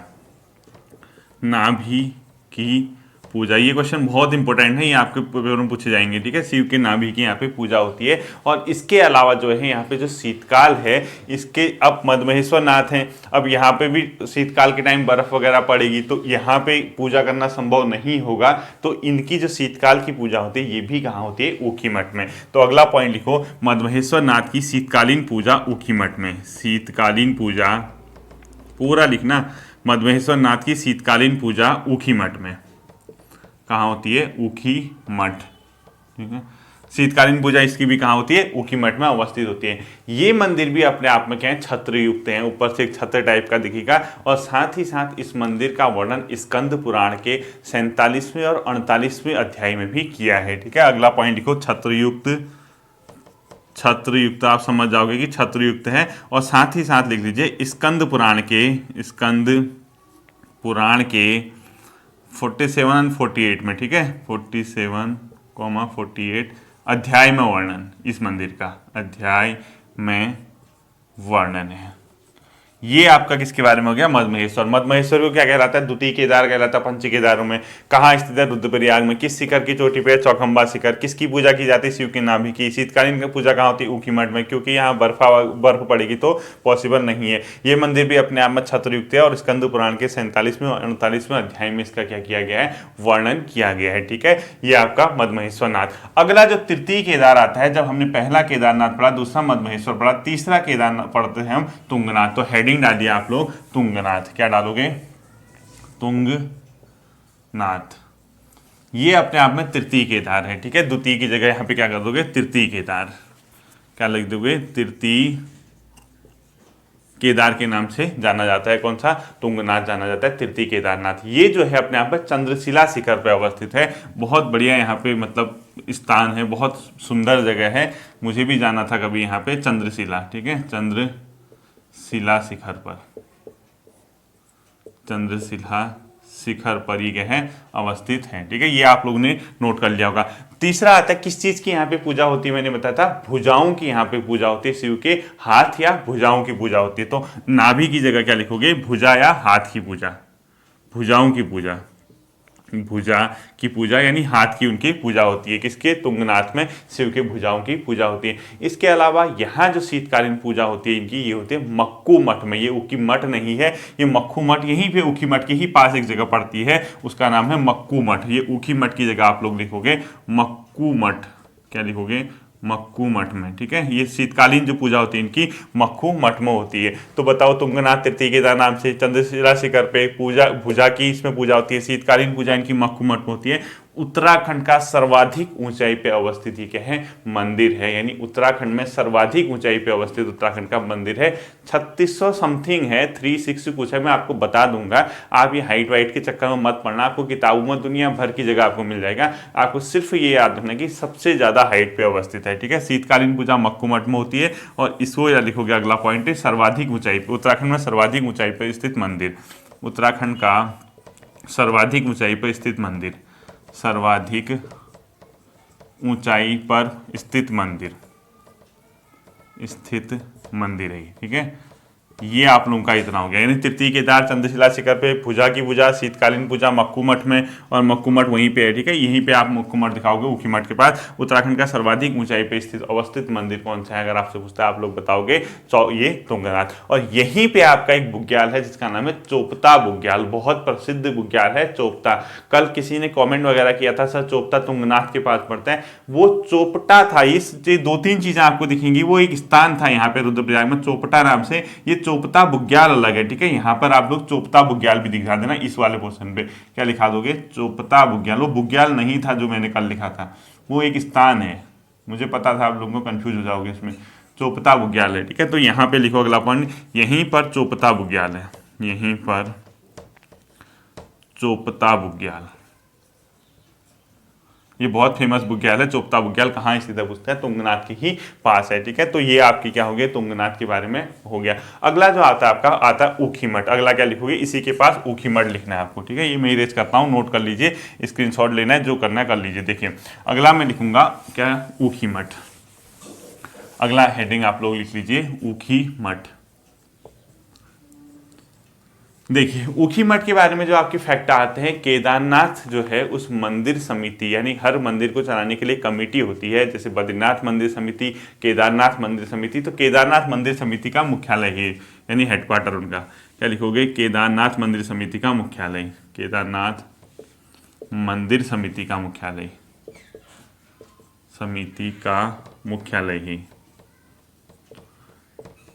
नाभि की पूजा। ये क्वेश्चन बहुत इंपॉर्टेंट है, ये आपके पेपर में पूछे जाएंगे। ठीक है, शिव के नाभि की यहाँ पे पूजा होती है। और इसके अलावा जो है यहाँ पे जो शीतकाल है, इसके अब मद महेश्वर नाथ हैं, अब यहाँ पे भी शीतकाल के टाइम बर्फ वगैरह पड़ेगी तो यहाँ पे पूजा करना संभव नहीं होगा। तो इनकी जो शीतकाल की पूजा होती है ये भी कहाँ होती है, ऊखीमठ में। तो अगला पॉइंट लिखो मद महेश्वर नाथ की शीतकालीन पूजा ऊखीमठ में। शीतकालीन पूजा पूरा लिखना, मद महेश्वर नाथ की शीतकालीन पूजा ऊखीमठ में कहाँ होती है, ऊखीमठ। ठीक है, शीतकालीन पूजा इसकी भी कहाँ होती है, ऊखीमठ में अवस्थित होती है। ये मंदिर भी अपने आप में क्या है, छत्र युक्त हैं, ऊपर से एक छत्र टाइप का दिखेगा। और साथ ही साथ इस मंदिर का वर्णन स्कंद पुराण के 47वें और 48वें अध्याय में भी किया है। ठीक है, अगला पॉइंट लिखो छत्रयुक्त। छत्रयुक्त आप समझ जाओगे कि छत्रयुक्त है। और साथ ही साथ लिख लीजिए स्कंद पुराण के, स्कंद पुराण के 47 और 48 में। ठीक है, 47,48 अध्याय में वर्णन, इस मंदिर का अध्याय में वर्णन है। ये आपका किसके बारे में हो गया, मद महेश्वर। मद महेश्वर को क्या कहलाता है, द्वितीय केदार कहलाता है पंच केदारों में। कहाँ स्थित है, रुद्रप्रयाग में। किस शिखर की चोटी पे, चौखंबा शिखर। किसकी पूजा की जाती है, शिव के नाभि की। शीतकालीन पूजा कहाँ होती है, ऊखीमठ में, क्योंकि यहाँ बर्फ पड़ेगी तो पॉसिबल नहीं है। ये मंदिर भी अपने आप में छत्रयुक्त है और स्कंद पुराण के 47वें और 48वें अध्याय में इसका क्या किया गया है, वर्णन किया गया है। ठीक है, ये आपका मद महेश्वर नाथ। अगला जो तृतीय केदार आता है, जब हमने पहला केदारनाथ पढ़ा, दूसरा मद महेश्वर पढ़ा, तीसरा केदारनाथ पढ़ते हैं हम तुंगनाथ। तो हेडिंग डालिए आप लोग तुंगनाथ। क्या डालोगे, तुंगनाथ। ये अपने आप में तृतीय केदार है। ठीक है, द्वितीय की जगह यहां पे क्या कर दोगे, तृतीय केदार। क्या लिख दोगे, तृतीय केदार के नाम से जाना जाता है। कौन सा, तुंगनाथ जाना जाता है, तृतीय केदारनाथ। ये जो है अपने आप में चंद्रशिला शिखर पे अवस्थित है। बहुत बढ़िया यहाँ पे मतलब स्थान है, बहुत सुंदर जगह है। मुझे भी जाना था कभी यहाँ पे चंद्रशिला। ठीक है, चंद्रशिला शिखर पर, चंद्रशिला शिखर पर ये है अवस्थित है। ठीक है, ये आप लोगों ने नोट कर लिया होगा। तीसरा आता है, किस चीज की यहाँ पे पूजा होती है, मैंने बताया था भुजाओं की यहाँ पे पूजा होती है। शिव के हाथ या भुजाओं की पूजा होती है। तो नाभि की जगह क्या लिखोगे, भुजा या हाथ की पूजा, भुजाओं की पूजा। भुजा की पूजा यानी हाथ की उनकी पूजा होती है। किसके, तुंगनाथ में शिव के भुजाओं की पूजा होती है। इसके अलावा यहाँ जो शीतकालीन पूजा होती है इनकी, ये होती है मक्कू मठ में। ये ऊखी मठ नहीं है, ये मक्खू मठ यहीं पे ऊखी मठ के ही पास एक जगह पड़ती है, उसका नाम है मक्कू मठ। ये ऊखी मठ की जगह आप लोग लिखोगे मक्कू मठ। क्या लिखोगे, मक्कू मठ में। ठीक है, ये शीतकालीन जो पूजा होती है इनकी मक्खू मठ में होती है। तो बताओ, तुंगनाथ तृतीय केदार नाम से चंद्रशिला शिखर पे पूजा, भुजा की इसमें पूजा होती है। शीतकालीन पूजा इनकी मक्खू मठ में होती है। उत्तराखंड का सर्वाधिक ऊंचाई पे अवस्थित ये क्या है, मंदिर है। यानी उत्तराखंड में सर्वाधिक ऊंचाई पे अवस्थित उत्तराखंड का मंदिर है। 3600 समथिंग है, 360 कुछ है, मैं आपको बता दूंगा। आप ये हाइट वाइट के चक्कर में मत पड़ना, आपको किताबों में दुनिया भर की जगह आपको मिल जाएगा। आपको सिर्फ ये याद रखना कि सबसे ज्यादा हाइट पे अवस्थित है। ठीक है, शीतकालीन पूजा मक्कू मठ में होती है। और इसको या लिखोगे, अगला पॉइंट है सर्वाधिक ऊंचाई पे, उत्तराखंड में सर्वाधिक ऊंचाई पर स्थित मंदिर। उत्तराखंड का सर्वाधिक ऊंचाई पर स्थित मंदिर, सर्वाधिक ऊंचाई पर स्थित मंदिर, स्थित मंदिर है। ठीक है, ये आप लोगों का इतना हो गया। यानी तृतीय केदार चंद्रशिला शिखर पे भुजा की भुजा, शीतकालीन पूजा मक्कू मठ में, और मक्कू मठ वहीं पे है, ठीक है। यहीं पे आप मक्कू मठ दिखाओगे ऊखी मठ के पास। उत्तराखंड का सर्वाधिक ऊंचाई पे स्थित अवस्थित मंदिर कौन सा है, अगर आपसे पूछता है आप लोग बताओगे ये तुंगनाथ। और यहीं पे आपका एक बुग्याल है जिसका नाम है चोपता बुग्याल, बहुत प्रसिद्ध बुग्याल है चोपता। कल किसी ने कॉमेंट वगैरह किया था सर चोपता तुंगनाथ के पास पड़ता है, वो चोपटा था। इस दो तीन चीजें आपको दिखेंगी, वो एक स्थान था यहाँ पे रुद्रप्रयाग में चोपटा नाम से। ये चोपता बुग्याल अलग है, ठीक है। यहाँ पर आप लोग चोपता बुग्याल भी दिखा देना इस वाले पोर्शन पे। क्या लिखा दोगे, चोपता बुग्याल। वो बुग्याल नहीं था जो मैंने कल लिखा था, वो एक स्थान है। मुझे पता था आप लोगों को कंफ्यूज हो जाओगे इसमें। चोपता बुग्याल है, ठीक है। तो यहाँ पे लिखो अगला पॉइंट, यहीं पर चोपता बुग्याल है, यहीं पर चोपता बुग्याल। ये बहुत फेमस बुग्याल है चोपता बुग्याल। कहाँ स्थित है पूछते हैं, तुंगनाथ के ही पास है, ठीक है। तो ये आपकी क्या हो गया, तुंगनाथ के बारे में हो गया। अगला जो आता है आपका आता है ऊखी मठ। अगला क्या लिखोगे, इसी के पास ऊखी मठ लिखना है आपको, ठीक है। ये मैं इरेज करता हूँ, नोट कर लीजिए, स्क्रीनशॉट लेना है, जो करना है कर लीजिए। देखिए अगला मैं लिखूंगा क्या, ऊखी मठ। अगला हेडिंग आप लोग लिख लीजिए ऊखी मठ। देखिए ऊखी मठ के बारे में जो आपके फैक्ट आते हैं, केदारनाथ जो है उस मंदिर समिति, यानी हर मंदिर को चलाने के लिए कमेटी होती है, जैसे बद्रीनाथ मंदिर समिति, केदारनाथ मंदिर समिति। तो केदारनाथ मंदिर समिति का मुख्यालय है, यानी हेडक्वार्टर उनका। क्या लिखोगे, केदारनाथ मंदिर समिति का मुख्यालय, केदारनाथ मंदिर समिति का मुख्यालय, समिति का मुख्यालय ही,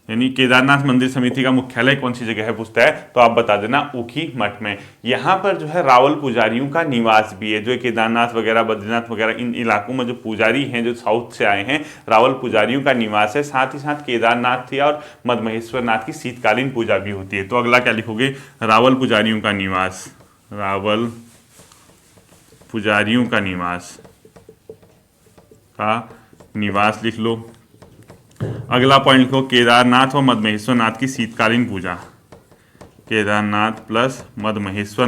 यानी केदारनाथ मंदिर समिति का मुख्यालय कौन सी जगह है पूछता है तो आप बता देना ऊखी मठ में। यहाँ पर जो है रावल पुजारियों का निवास भी है, जो केदारनाथ वगैरह बद्रीनाथ वगैरह इन इलाकों में जो पुजारी हैं जो साउथ से आए हैं, रावल पुजारियों का निवास है। साथ ही साथ केदारनाथ और मदमहेश्वर नाथ की शीतकालीन पूजा भी होती है। तो अगला क्या लिखोगे, रावल पुजारियों का निवास, रावल पुजारियों का निवास लिख लो। अगला पॉइंट लिखो, केदारनाथ व मदमहेश्वर नाथ की शीतकालीन पूजा, केदारनाथ प्लस मदमहेश्वर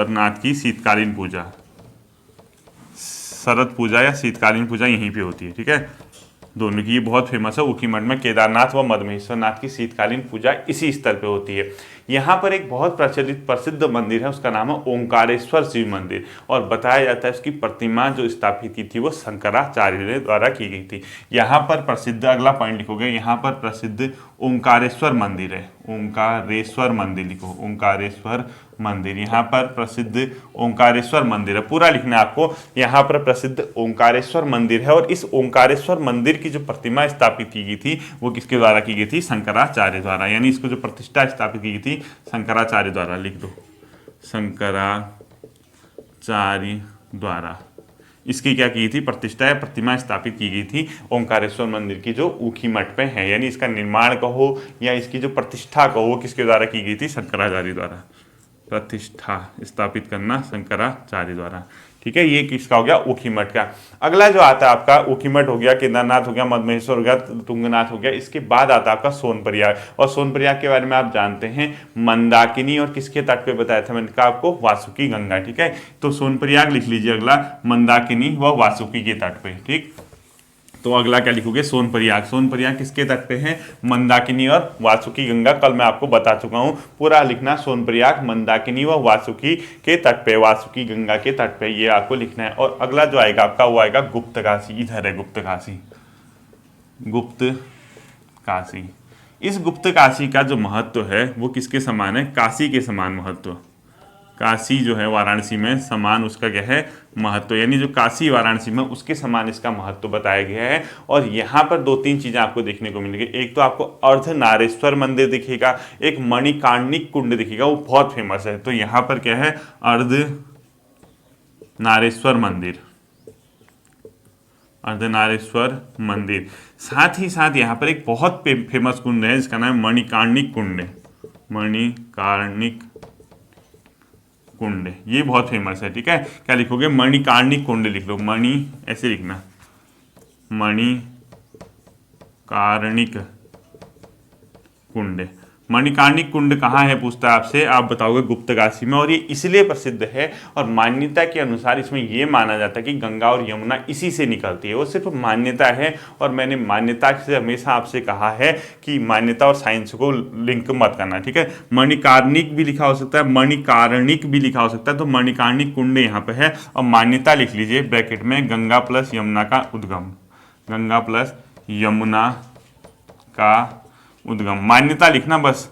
नाथ की शीतकालीन पूजा, शरद पूजा या शीतकालीन पूजा यहीं पे होती है, ठीक है। दोनों की ये बहुत फेमस है ऊखी मठ में, केदारनाथ व मदमहेश्वर नाथ की शीतकालीन पूजा इसी स्तर पे होती है। यहाँ पर एक बहुत प्रसिद्ध मंदिर है, उसका नाम है ओंकारेश्वर शिव मंदिर, और बताया जाता है उसकी प्रतिमा जो स्थापित की थी वो शंकराचार्य द्वारा की गई थी। यहाँ पर प्रसिद्ध, अगला पॉइंट लिखोगे, यहाँ पर प्रसिद्ध ओंकारेश्वर मंदिर है, ओंकारेश्वर मंदिर लिखो, ओंकारेश्वर मंदिर। यहाँ पर प्रसिद्ध ओंकारेश्वर मंदिर है, पूरा लिखना है आपको। यहाँ पर प्रसिद्ध ओंकारेश्वर मंदिर है, और इस ओंकारेश्वर मंदिर की जो प्रतिमा स्थापित की गई थी वो किसके द्वारा की गई थी, शंकराचार्य द्वारा। यानी इसको जो प्रतिष्ठा स्थापित की गई थी शंकराचार्य द्वारा, लिख दो शंकराचार्य द्वारा। इसकी क्या की थी, प्रतिष्ठा या प्रतिमा स्थापित की गई थी ओंकारेश्वर मंदिर की, जो ऊखी मठ पे है। यानी इसका निर्माण कहो या इसकी जो प्रतिष्ठा कहो किसके द्वारा की गई थी, शंकराचार्य द्वारा। प्रतिष्ठा स्थापित करना शंकराचार्य द्वारा, ठीक है। ये किसका हो गया, ऊखी मठ का। अगला जो आता है आपका, ऊखी मठ हो गया, केदारनाथ हो गया, मदमहेश्वर हो गया, तुंगनाथ हो गया। इसके बाद आता है आपका सोनप्रयाग, और सोनप्रयाग के बारे में आप जानते हैं मंदाकिनी और किसके तट पे बताया था मैंने कहा आपको, वासुकी गंगा, ठीक है। तो सोनप्रयाग लिख लीजिए अगला, मंदाकिनी व वासुकी के तट पे, ठीक। तो अगला क्या लिखोगे, सोनप्रयाग। सोनप्रयाग किसके तट पे है, मंदाकिनी और वासुकी गंगा। कल मैं आपको बता चुका हूँ, पूरा लिखना, सोनप्रयाग मंदाकिनी व वासुकी के तट पे, वासुकी गंगा के तट पे, ये आपको लिखना है। और अगला जो आएगा आपका वो आएगा गुप्तकाशी। इधर है गुप्तकाशी, गुप्तकाशी। इस गुप्तकाशी का जो महत्व है वो किसके समान है, काशी के समान महत्व। काशी जो है वाराणसी में समान उसका क्या है, महत्व, यानी जो काशी वाराणसी में उसके समान इसका महत्व बताया गया है। और यहाँ पर दो तीन चीजें आपको देखने को मिलेगी। एक तो आपको अर्धनारेश्वर मंदिर दिखेगा, एक मणिकार्णिक कुंड दिखेगा, वो बहुत फेमस है। तो यहाँ पर क्या है, अर्धनारेश्वर मंदिर, अर्धनारेश्वर मंदिर। साथ ही साथ यहाँ पर एक बहुत फेमस कुंड है जिसका नाम है मणिकार्णिक कुंड, मणिकार्णिक कुंड, ये बहुत फेमस है, ठीक है। क्या लिखोगे, मणिकार्णिक कुंड लिख लो, मणि ऐसे लिखना, मणिकार्णिक कुंड। मणिकर्णिक कुंड कहाँ है पूछता है आपसे, आप बताओगे गुप्तकाशी में। और ये इसलिए प्रसिद्ध है और मान्यता के अनुसार इसमें ये माना जाता है कि गंगा और यमुना इसी से निकलती है। वो सिर्फ मान्यता है और मैंने मान्यता से हमेशा आपसे कहा है कि मान्यता और साइंस को लिंक मत करना, ठीक है। मणिकर्णिक भी लिखा हो सकता है, मणिकर्णिक भी लिखा हो सकता है, तो मणिकर्णिक कुंड यहाँ पे है। और मान्यता लिख लीजिए ब्रैकेट में, गंगा प्लस यमुना का उद्गम, गंगा प्लस यमुना का उद्गम। मान्यता लिखना बस,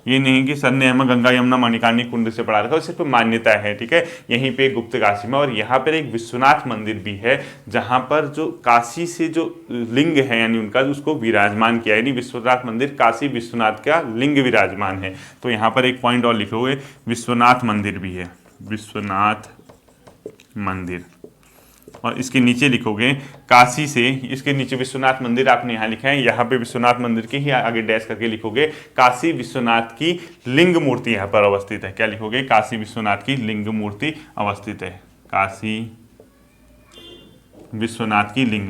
ये नहीं कि सर ने हमें गंगा यमुना मणिकर्णिक कुंड से पढ़ा रखा है, सिर्फ मान्यता है, ठीक है। यहीं पे गुप्तकाशी में। और यहाँ पर एक विश्वनाथ मंदिर भी है जहाँ पर जो काशी से जो लिंग है यानी उनका उसको विराजमान किया है, यानी विश्वनाथ मंदिर काशी विश्वनाथ का लिंग विराजमान है। तो यहाँ पर एक पॉइंट और लिखोगे, विश्वनाथ मंदिर भी है, विश्वनाथ मंदिर। और इसके नीचे लिखोगे काशी से, इसके नीचे विश्वनाथ मंदिर आपने यहाँ लिखा है, यहाँ पे विश्वनाथ मंदिर के ही आगे डैश करके लिखोगे काशी विश्वनाथ की लिंग मूर्ति यहाँ पर अवस्थित है। क्या लिखोगे, काशी विश्वनाथ की लिंग मूर्ति अवस्थित है, काशी विश्वनाथ की लिंग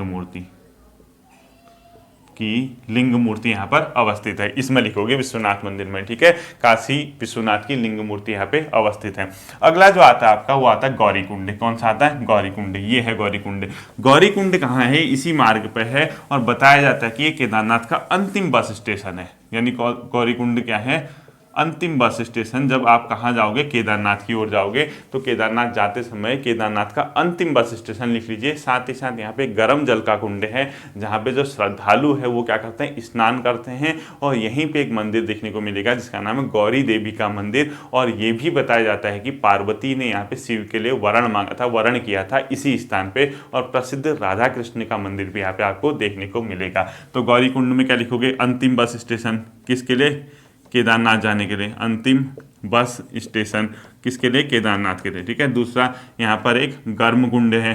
मूर्ति यहाँ पर अवस्थित है। इसमें लिखोगे विश्वनाथ मंदिर में, ठीक है। काशी विश्वनाथ की लिंग मूर्ति यहाँ पे अवस्थित है। अगला जो आता है आपका वो आता है गौरी कुंड। कौन सा आता है, गौरी कुंड। ये है गौरी कुंड। गौरी कुंड कहाँ है, इसी मार्ग पे है और बताया जाता है कि ये केदारनाथ का अंतिम बस स्टेशन है। यानी गौरी कुंड क्या है, अंतिम बस स्टेशन। जब आप कहाँ जाओगे, केदारनाथ की ओर जाओगे, तो केदारनाथ जाते समय केदारनाथ का अंतिम बस स्टेशन लिख लीजिए। साथ ही साथ यहाँ पे गर्म जल का कुंड है जहाँ पे जो श्रद्धालु है वो क्या करते हैं, स्नान करते हैं। और यहीं पे एक मंदिर देखने को मिलेगा जिसका नाम है गौरी देवी का मंदिर। और ये भी बताया जाता है कि पार्वती ने यहाँ पे शिव के लिए वरण मांगा था, वरण किया था इसी स्थान पे। और प्रसिद्ध राधा कृष्ण का मंदिर भी यहाँ पे आपको देखने को मिलेगा। तो गौरी कुंड में क्या लिखोगे, अंतिम बस स्टेशन किसके लिए, केदारनाथ जाने के लिए। अंतिम बस स्टेशन किसके लिए, केदारनाथ के लिए, ठीक है। दूसरा यहाँ पर एक गर्म कुंड है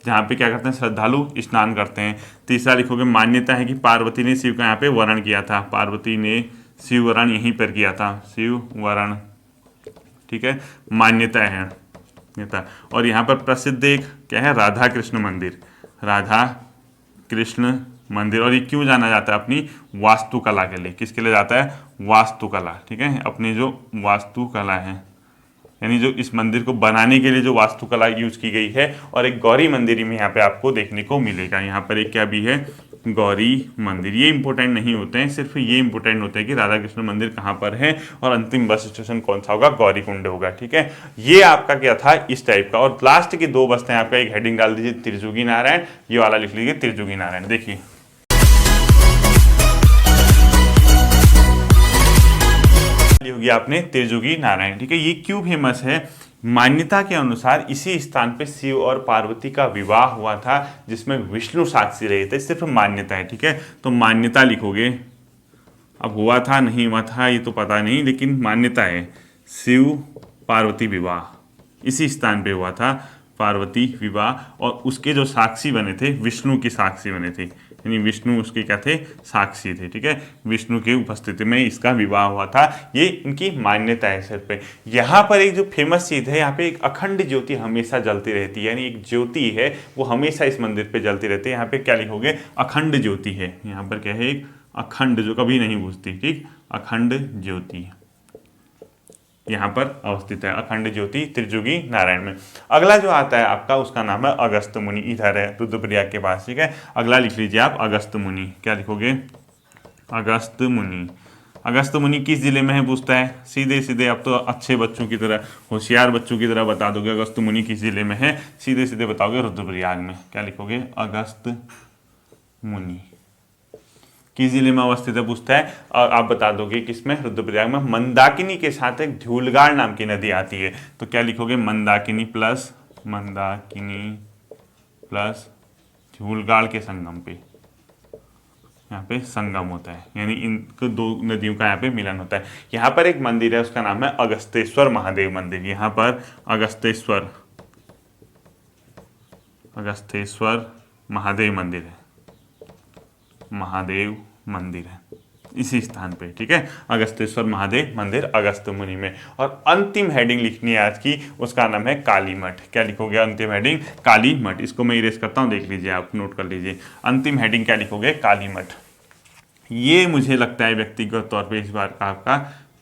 जहाँ पे क्या करते हैं, श्रद्धालु स्नान करते हैं। तीसरा लिखोगे, मान्यता है कि पार्वती ने शिव का यहाँ पे वरण किया था, पार्वती ने शिव वरण यहीं पर किया था, शिव वरण, ठीक है, मान्यता है। और यहाँ पर प्रसिद्ध एक क्या है, राधा कृष्ण मंदिर, राधा कृष्ण मंदिर। और ये क्यों जाना जाता है, अपनी वास्तुकला के लिए। किसके लिए जाता है, वास्तुकला, ठीक है। अपनी जो वास्तुकला है, यानी जो इस मंदिर को बनाने के लिए जो वास्तुकला यूज की गई है। और एक गौरी मंदिर में यहाँ पे आपको देखने को मिलेगा। यहाँ पर एक क्या भी है, गौरी मंदिर। ये इंपॉर्टेंट नहीं होते हैं, सिर्फ ये इंपॉर्टेंट होते हैं कि राधा कृष्ण मंदिर कहाँ पर है और अंतिम बस स्टेशन कौन सा होगा, गौरी कुंड होगा, ठीक है। ये आपका क्या था, इस टाइप का। और लास्ट की दो बस्ते हैं आपका, एक हेडिंग डाल दीजिए त्रिजुगी नारायण, ये वाला लिख लीजिए त्रिजुगी नारायण। देखिए होगी आपने त्रिजुगी नारायण, ठीक है। ये क्यों फेमस है, मान्यता के अनुसार इसी स्थान पे शिव और पार्वती का विवाह हुआ था जिसमें विष्णु साक्षी रहे थे। सिर्फ मान्यता है, ठीक है। तो मान्यता लिखोगे, अब हुआ था नहीं हुआ था ये तो पता नहीं, लेकिन मान्यता है शिव पार्वती विवाह इसी स्थान पे हुआ था, पार्वती विवाह। और उसके जो साक्षी बने थे, विष्णु की साक्षी बने थे, यानी विष्णु उसके क्या थे, साक्षी थे, ठीक है। विष्णु की उपस्थिति में इसका विवाह हुआ था। ये इनकी मान्यता है सिर पे। यहाँ पर एक जो फेमस चीज़ है, यहाँ पे एक अखंड ज्योति हमेशा जलती रहती है, यानी एक ज्योति है वो हमेशा इस मंदिर पे जलती रहती है। यहाँ पे क्या लिखोगे, अखंड ज्योति है। यहाँ पर क्या है, एक अखंड जो कभी नहीं बुझती, ठीक, अखंड ज्योति यहाँ पर अवस्थित है, अखंड ज्योति त्रिजुगी नारायण में। अगला जो आता है आपका उसका नाम है अगस्त मुनि, इधर है रुद्रप्रयाग के पास, ठीक है। अगला लिख लीजिए आप अगस्त मुनि। क्या लिखोगे, अगस्त मुनि। अगस्त मुनि किस जिले में है पूछता है, सीधे सीधे आप तो अच्छे बच्चों की तरह, होशियार बच्चों की तरह बता दोगे अगस्त मुनि किस जिले में है, सीधे सीधे बताओगे रुद्रप्रयाग में। क्या लिखोगे, अगस्त मुनि किस जिले में अवस्थित है पूछता है, और आप बता दोगे किसमें, रुद्रप्रयाग में। मंदाकिनी के साथ एक धूलगाड़ नाम की नदी आती है, तो क्या लिखोगे, मंदाकिनी प्लस धूलगाड़ के संगम पे, यहाँ पे संगम होता है, यानी इन दो नदियों का यहाँ पे मिलन होता है। यहाँ पर एक मंदिर है उसका नाम है अगस्तेश्वर महादेव मंदिर। यहाँ पर अगस्तेश्वर महादेव मंदिर है, महादेव मंदिर है इसी स्थान पे, ठीक है। अगस्तेश्वर महादेव मंदिर अगस्त मुनि में। और अंतिम हेडिंग लिखनी है आज की, उसका नाम है काली मठ। क्या लिखोगे, अंतिम हेडिंग काली मठ। इसको मैं इरेज करता हूँ, देख लीजिए आप, नोट कर लीजिए। अंतिम हेडिंग क्या लिखोगे, काली मठ। ये मुझे लगता है व्यक्तिगत तौर पे इस बार का आपका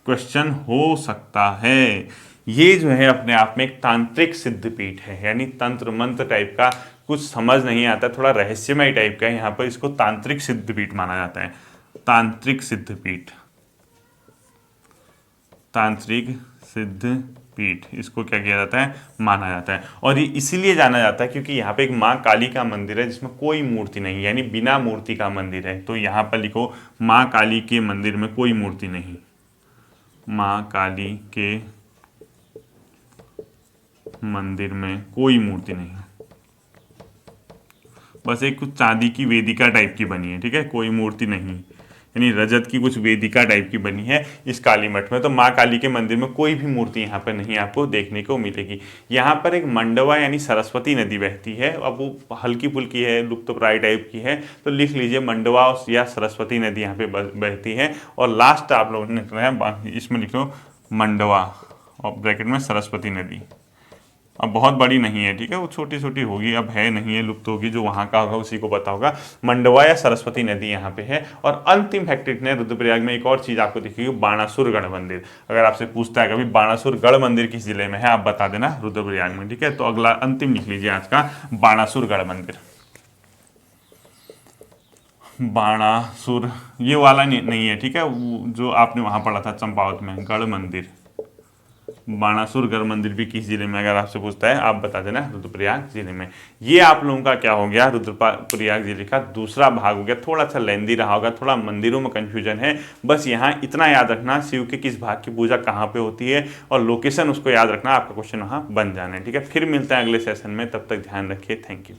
क्वेश्चन हो सकता है। ये जो है अपने आप में एक तांत्रिक सिद्धपीठ है, यानी तंत्र मंत्र टाइप का, कुछ समझ नहीं आता, थोड़ा रहस्यमय टाइप का है। यहाँ पर इसको तांत्रिक सिद्धपीठ माना जाता है। तांत्रिक सिद्धपीठ, तांत्रिक सिद्धपीठ, इसको क्या किया जाता है, माना जाता है। और ये इसीलिए जाना जाता है क्योंकि यहाँ पे एक माँ काली का मंदिर है जिसमें कोई मूर्ति नहीं है, यानी बिना मूर्ति का मंदिर है। तो यहाँ पर लिखो माँ काली के मंदिर में कोई मूर्ति नहीं, माँ काली के मंदिर में कोई मूर्ति नहीं, बस एक कुछ चांदी की वेदिका टाइप की बनी है, ठीक है, कोई मूर्ति नहीं, यानी रजत की कुछ वेदिका टाइप की बनी है इस काली मठ में। तो माँ काली के मंदिर में कोई भी मूर्ति यहाँ पर नहीं आपको देखने को मिलेगी। यहाँ पर एक मंडवा यानी सरस्वती नदी बहती है, अब वो हल्की फुल्की है, लुप्तप्राय टाइप की है, तो लिख लीजिए मंडवा या सरस्वती नदी यहाँ पे बहती है। और लास्ट आप लोगों ने लिखना है, इसमें लिख लो मंडवा और ब्रैकेट में सरस्वती नदी। अब बहुत बड़ी नहीं है, ठीक है, वो छोटी छोटी होगी, अब है नहीं है, लुप्त होगी, जो वहाँ का होगा उसी को पता होगा। मंडवा या सरस्वती नदी यहाँ पे है। और अंतिम फैक्ट ने रुद्रप्रयाग में एक और चीज़ आपको दिखेगी, बाणासुर गढ़ मंदिर। अगर आपसे पूछता है कभी बाणासुर गढ़ मंदिर किस जिले में है, आप बता देना रुद्रप्रयाग में, ठीक है। तो अगला अंतिम लिख लीजिए आज का, बाणासुर गढ़ मंदिर। बाणासुर ये वाला नहीं है, ठीक है, जो आपने वहाँ पढ़ा था चंपावत में, गढ़ मंदिर, बाणासुर गढ़ मंदिर भी किस जिले में, अगर आपसे पूछता है आप बता देना रुद्रप्रयाग जिले में। ये आप लोगों का क्या हो गया, रुद्रप्रयाग जिले का दूसरा भाग हो गया। थोड़ा सा लेंदी रहा होगा, थोड़ा मंदिरों में कंफ्यूजन है, बस यहाँ इतना याद रखना, शिव के किस भाग की पूजा कहाँ पे होती है और लोकेशन उसको याद रखना, आपका क्वेश्चन वहाँ बन जाना है, ठीक है। फिर मिलते हैं अगले सेशन में, तब तक ध्यान रखिए, थैंक यू।